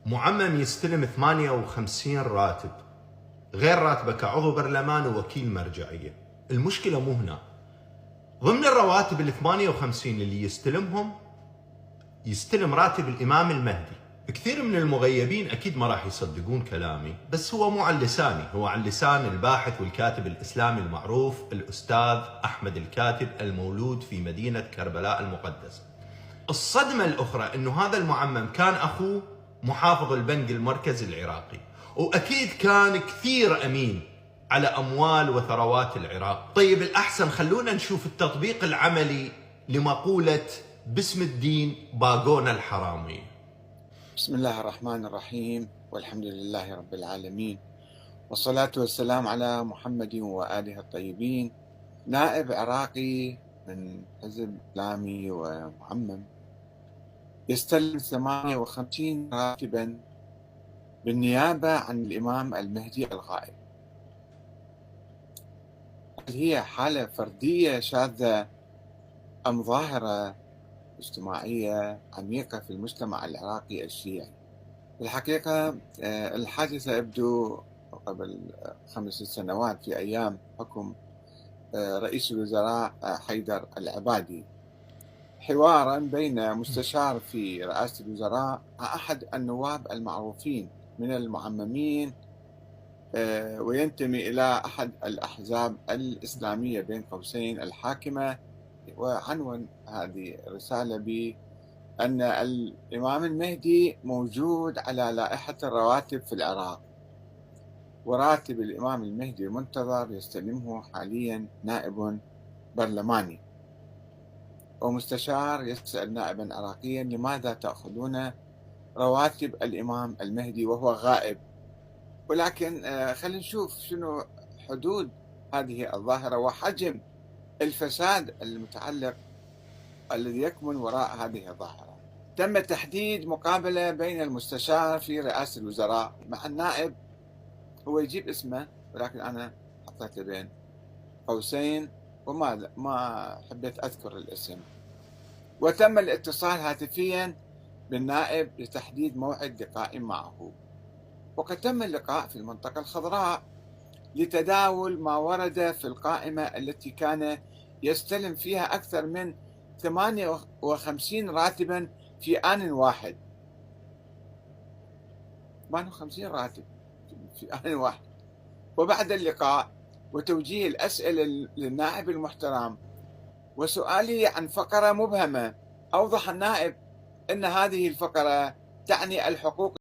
معمم يستلم 58 راتب غير راتبه كعضو برلمان ووكيل مرجعية. المشكلة مو هنا. ضمن الرواتب ال 58 اللي يستلمهم، يستلم راتب الإمام المهدي. كثير من المغيبين أكيد ما راح يصدقون كلامي، بس هو مو عن لساني، هو عن لسان الباحث والكاتب الإسلامي المعروف الأستاذ أحمد الكاتب، المولود في مدينة كربلاء المقدسة. الصدمة الأخرى أنه هذا المعمم كان أخوه محافظ البنك المركزي العراقي، وأكيد كان كثير أمين على أموال وثروات العراق. طيب الأحسن خلونا نشوف التطبيق العملي لمقولة باسم الدين باقونا الحرامي. بسم الله الرحمن الرحيم، والحمد لله رب العالمين، والصلاة والسلام على محمد وآله الطيبين. نائب عراقي من حزب إسلامي ومعمم يستلم 58 راتبا بالنيابة عن الإمام المهدي الغائب. هل هي حالة فردية شاذة أم ظاهرة اجتماعية عميقة في المجتمع العراقي الشيعي؟ الحقيقة الحادثة يبدو قبل 5 سنوات في أيام حكم رئيس الوزراء حيدر العبادي، حوارا بين مستشار في رئاسة الوزراء مع أحد النواب المعروفين من المعممين وينتمي إلى أحد الأحزاب الإسلامية بين قوسين الحاكمة، وعنون هذه الرسالة بأن الإمام المهدي موجود على لائحة الرواتب في العراق، وراتب الإمام المهدي المنتظر يستلمه حاليا نائب برلماني. ومستشار يسأل نائبا عراقيا: لماذا تأخذون رواتب الإمام المهدي وهو غائب؟ ولكن خلينا نشوف شنو حدود هذه الظاهرة وحجم الفساد المتعلق الذي يكمن وراء هذه الظاهرة. تم تحديد مقابلة بين المستشار في رئاسة الوزراء مع النائب، هو يجيب اسمه ولكن أنا حطيته بين قوسين وما حبيت أذكر الاسم. وتم الاتصال هاتفيا بالنائب لتحديد موعد لقاء معه، وقد تم اللقاء في المنطقة الخضراء لتداول ما ورد في القائمة التي كان يستلم فيها أكثر من 58 راتبا في آن واحد. 58 راتب في آن واحد. وبعد اللقاء وتوجيه الأسئلة للنائب المحترم وسؤاله عن فقرة مبهمة، أوضح النائب أن هذه الفقرة تعني الحقوق